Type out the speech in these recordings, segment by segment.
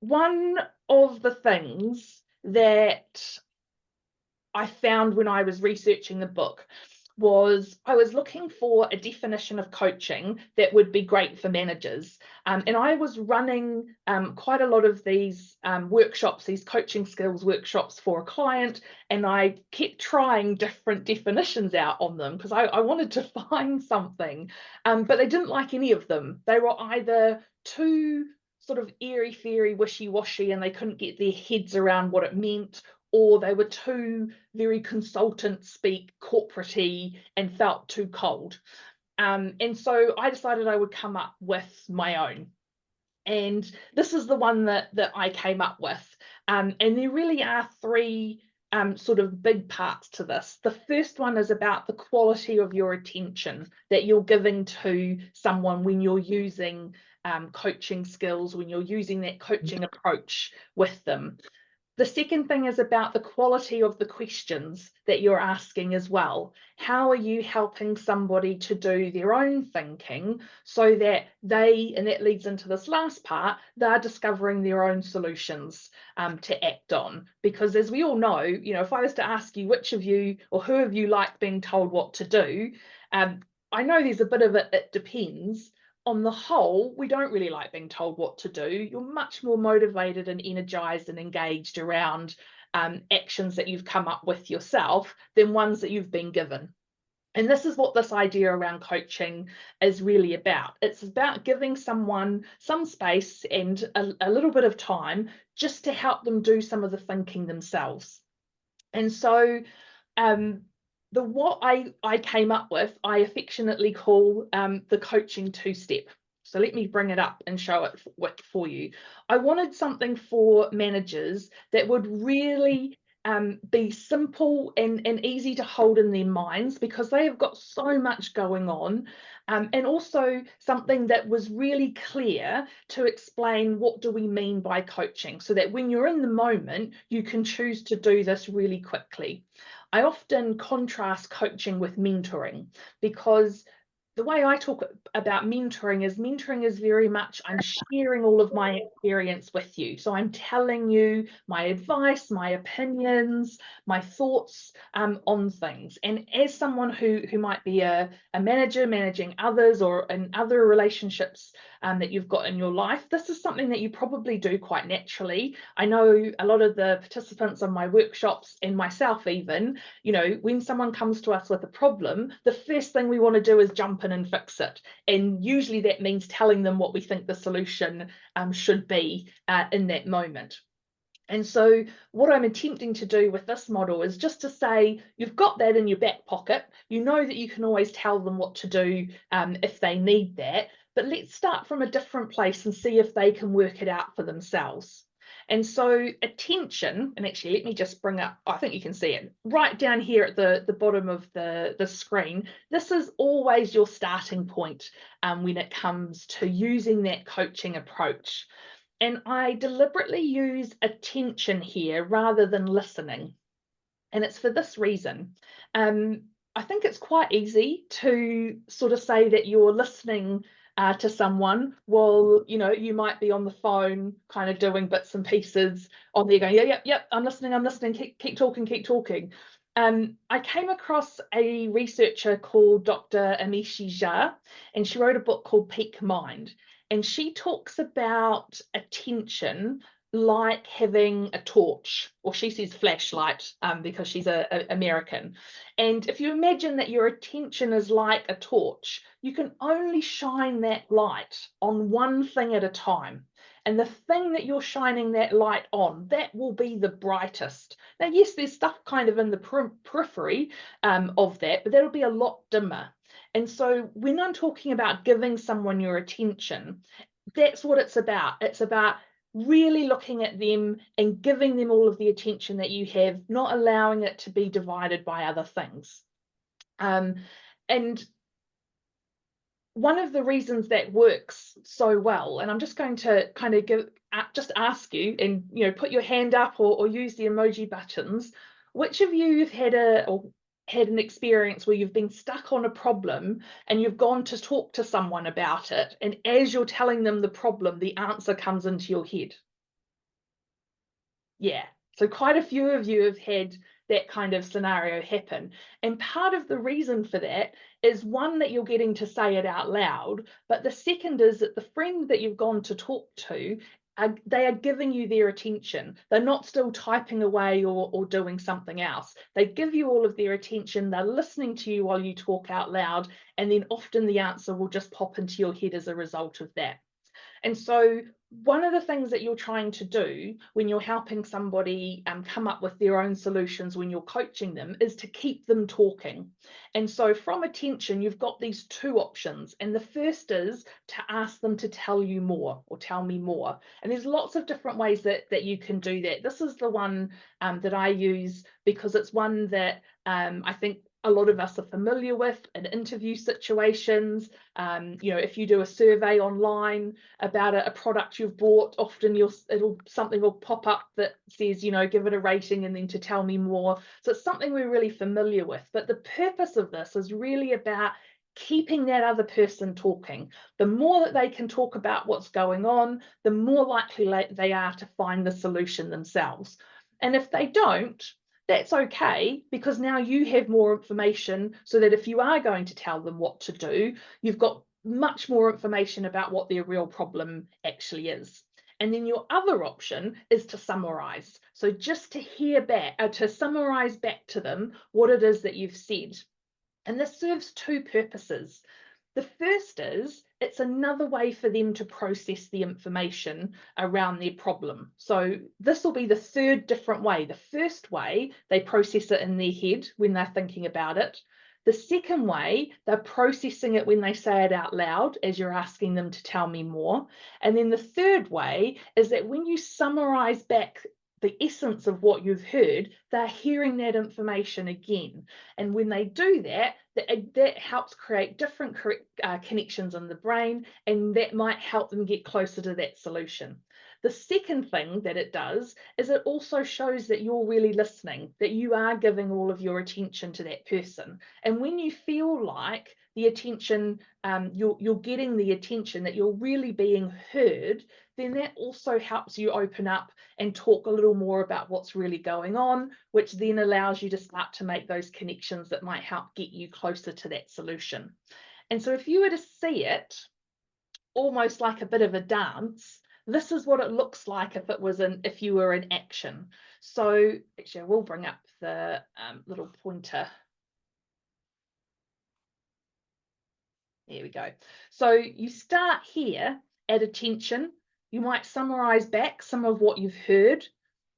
one of the things that I found when I was researching the book was I was looking for a definition of coaching that would be great for managers. And I was running quite a lot of these workshops, these coaching skills workshops for a client, and I kept trying different definitions out on them because I wanted to find something, but they didn't like any of them. They were either too sort of airy-fairy, wishy-washy, and they couldn't get their heads around what it meant, or they were too very consultant speak, corporate-y, and felt too cold. And so I decided I would come up with my own. And this is the one that I came up with. And there really are three sort of big parts to this. The first one is about the quality of your attention that you're giving to someone when you're using coaching skills, when you're using that coaching approach with them. The second thing is about the quality of the questions that you're asking as well. How are you helping somebody to do their own thinking so that they, and that leads into this last part, they're discovering their own solutions to act on? Because as we all know, if I was to ask you which of you or who of you like being told what to do, I know there's a bit of it depends. On the whole, we don't really like being told what to do. You're much more motivated and energized and engaged around actions that you've come up with yourself than ones that you've been given. And this is what this idea around coaching is really about. It's about giving someone some space and a little bit of time just to help them do some of the thinking themselves. And so what I came up with, I affectionately call the coaching two-step. So let me bring it up and show it for you. I wanted something for managers that would really be simple and easy to hold in their minds because they have got so much going on, and also something that was really clear to explain what do we mean by coaching so that when you're in the moment, you can choose to do this really quickly. I often contrast coaching with mentoring because the way I talk about mentoring is very much I'm sharing all of my experience with you. So I'm telling you my advice, my opinions, my thoughts on things. And as someone who might be a manager managing others or in other relationships that you've got in your life, this is something that you probably do quite naturally. I know a lot of the participants on my workshops and myself even, when someone comes to us with a problem, the first thing we want to do is jump in and fix it. And usually that means telling them what we think the solution should be in that moment. And so what I'm attempting to do with this model is just to say, you've got that in your back pocket. You know that you can always tell them what to do if they need that. But let's start from a different place and see if they can work it out for themselves. And so attention, and actually let me just bring up, I think you can see it right down here at the bottom of the screen. This is always your starting point when it comes to using that coaching approach. And I deliberately use attention here rather than listening. And it's for this reason. I think it's quite easy to sort of say that you're listening to someone while, you might be on the phone kind of doing bits and pieces on there going, yep, I'm listening, keep talking, keep talking. I came across a researcher called Dr. Amishi Jha, and she wrote a book called Peak Mind. And she talks about attention like having a torch, or she says flashlight because she's a American. And if you imagine that your attention is like a torch, you can only shine that light on one thing at a time. And the thing that you're shining that light on, that will be the brightest. Now, yes, there's stuff kind of in the periphery of that, but that'll be a lot dimmer. And so when I'm talking about giving someone your attention, that's what it's about. It's about really looking at them and giving them all of the attention that you have, not allowing it to be divided by other things. And one of the reasons that works so well, and I'm just going to kind of just ask you and put your hand up or use the emoji buttons, which of you have had an experience where you've been stuck on a problem and you've gone to talk to someone about it, and as you're telling them the problem, the answer comes into your head? Yeah, so quite a few of you have had that kind of scenario happen. And part of the reason for that is, one, that you're getting to say it out loud, but the second is that the friend that you've gone to talk to, they are giving you their attention. They're not still typing away or doing something else. They give you all of their attention. They're listening to you while you talk out loud, and then often the answer will just pop into your head as a result of that. And so one of the things that you're trying to do when you're helping somebody come up with their own solutions, when you're coaching them, is to keep them talking. And so from attention, you've got these two options. And the first is to ask them to tell you more, or tell me more. And there's lots of different ways that you can do that. This is the one that I use because it's one that I think a lot of us are familiar with in interview situations. You know, if you do a survey online about a product you've bought, often something will pop up that says, you know, give it a rating and then to tell me more. So it's something we're really familiar with. But the purpose of this is really about keeping that other person talking. The more that they can talk about what's going on, the more likely they are to find the solution themselves. And if they don't, that's okay, because now you have more information, so that if you are going to tell them what to do, you've got much more information about what their real problem actually is. And then your other option is to summarize. So just to hear back, to summarize back to them what it is that you've said. And this serves two purposes. The first is, it's another way for them to process the information around their problem. So this will be the third different way. The first way, they process it in their head when they're thinking about it. The second way, they're processing it when they say it out loud, as you're asking them to tell me more. And then the third way is that when you summarize back the essence of what you've heard, they're hearing that information again. And when they do that, that helps create different connections in the brain, and that might help them get closer to that solution. The second thing that it does is it also shows that you're really listening, that you are giving all of your attention to that person. And when you feel like the attention, you're getting the attention, that you're really being heard, then that also helps you open up and talk a little more about what's really going on, which then allows you to start to make those connections that might help get you closer to that solution. And so if you were to see it almost like a bit of a dance, this is what it looks like if you were in action. So actually, I will bring up the little pointer. There we go. So you start here at attention. You might summarize back some of what you've heard.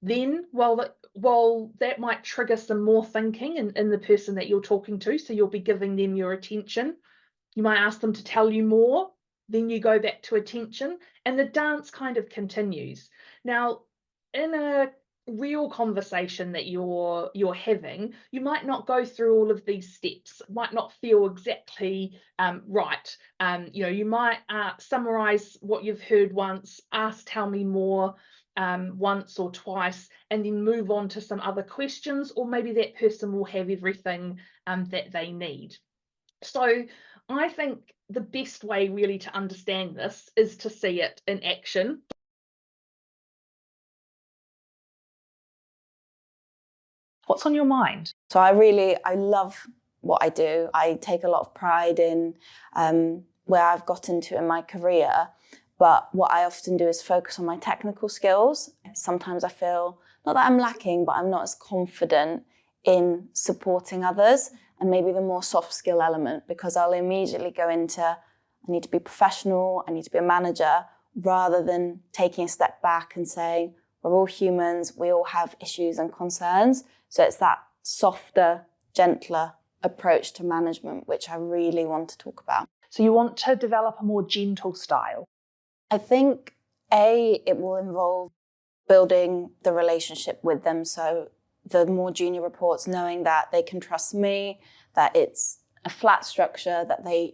Then, while that might trigger some more thinking in the person that you're talking to, so you'll be giving them your attention. You might ask them to tell you more. Then you go back to attention, and the dance kind of continues. Now, in a real conversation that you're having, you might not go through all of these steps, might not feel exactly right. You know, you might summarize what you've heard once, ask tell me more once or twice, and then move on to some other questions, or maybe that person will have everything that they need. So I think the best way really to understand this is to see it in action. What's on your mind? So I love what I do. I take a lot of pride in where I've gotten to in my career. But what I often do is focus on my technical skills. Sometimes I feel, not that I'm lacking, but I'm not as confident in supporting others, and maybe the more soft skill element, because I'll immediately go into, I need to be professional, I need to be a manager, rather than taking a step back and saying, we're all humans, we all have issues and concerns. So it's that softer, gentler approach to management, which I really want to talk about. So you want to develop a more gentle style? I think, it will involve building the relationship with them. So the more junior reports, knowing that they can trust me, that it's a flat structure, that they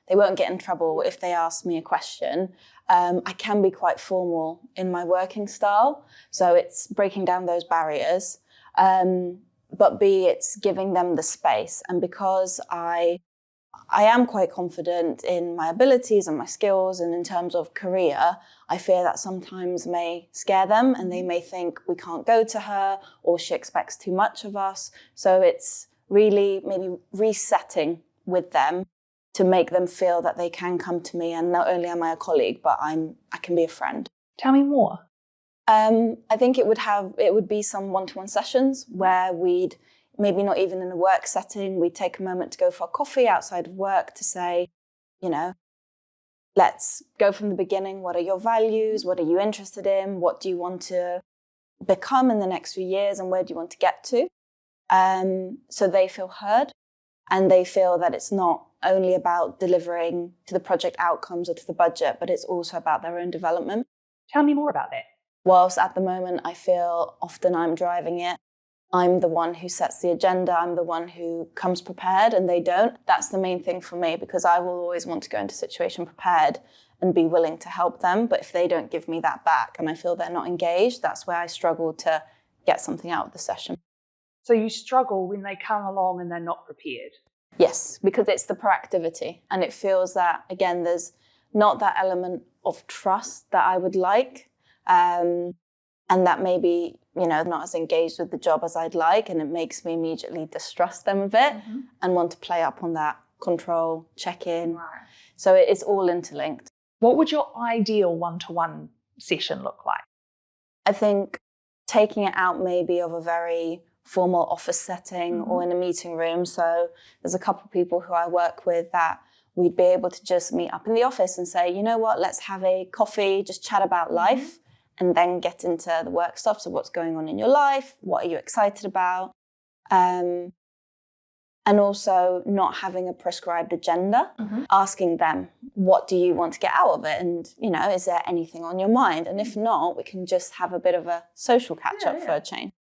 won't get in trouble if they ask me a question. I can be quite formal in my working style. So it's breaking down those barriers. But B, it's giving them the space. And because I I am quite confident in my abilities and my skills, and in terms of career, I fear that sometimes may scare them and they may think we can't go to her or she expects too much of us. So it's really maybe resetting with them to make them feel that they can come to me, and not only am I a colleague, but I can be a friend. Tell me more. I think it would be some one-to-one sessions where we'd, maybe not even in a work setting, we'd take a moment to go for a coffee outside of work to say, let's go from the beginning. What are your values? What are you interested in? What do you want to become in the next few years, and where do you want to get to? So they feel heard, and they feel that it's not only about delivering to the project outcomes or to the budget, but it's also about their own development. Tell me more about that. Whilst at the moment I feel often I'm driving it, I'm the one who sets the agenda, I'm the one who comes prepared, and they don't. That's the main thing for me, because I will always want to go into a situation prepared and be willing to help them. But if they don't give me that back and I feel they're not engaged, that's where I struggle to get something out of the session. So you struggle when they come along and they're not prepared? Yes, because it's the proactivity, and it feels that, again, there's not that element of trust that I would like, and that maybe, not as engaged with the job as I'd like, and it makes me immediately distrust them a bit and want to play up on that control, check in. Right. So it's all interlinked. What would your ideal one-to-one session look like? I think taking it out maybe of a very formal office setting or in a meeting room. So there's a couple of people who I work with that we'd be able to just meet up in the office and say, you know what, let's have a coffee, just chat about life, and then get into the work stuff. So what's going on in your life? What are you excited about? And also not having a prescribed agenda, asking them, what do you want to get out of it? And, is there anything on your mind? And if not, we can just have a bit of a social catch up for a change.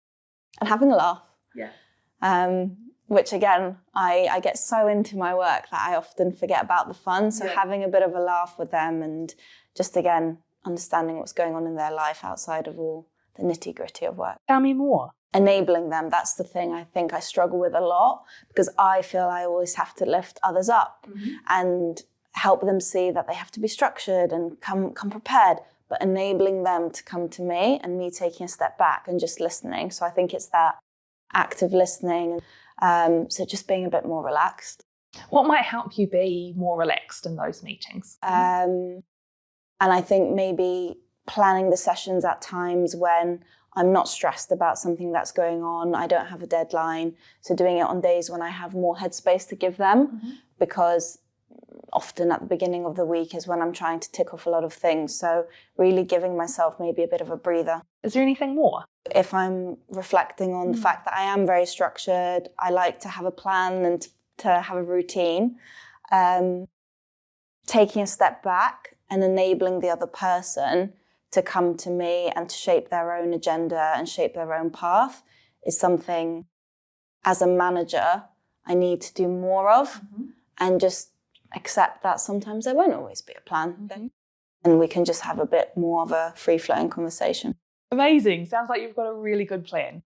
And having a laugh. Yeah. Which again, I get so into my work that I often forget about the fun. So having a bit of a laugh with them, and just again, understanding what's going on in their life outside of all the nitty-gritty of work. Tell me more. Enabling them, that's the thing I think I struggle with a lot, because I feel I always have to lift others up and help them see that they have to be structured and come prepared. But enabling them to come to me, and me taking a step back and just listening. So I think it's that active listening. So just being a bit more relaxed. What might help you be more relaxed in those meetings? And I think maybe planning the sessions at times when I'm not stressed about something that's going on. I don't have a deadline. So doing it on days when I have more headspace to give them, because often at the beginning of the week is when I'm trying to tick off a lot of things. So really giving myself maybe a bit of a breather. Is there anything more? If I'm reflecting on the fact that I am very structured, I like to have a plan and to have a routine, taking a step back and enabling the other person to come to me and to shape their own agenda and shape their own path is something, as a manager, I need to do more of, and just accept that sometimes there won't always be a plan, and we can just have a bit more of a free-flowing conversation. Amazing. Sounds like you've got a really good plan.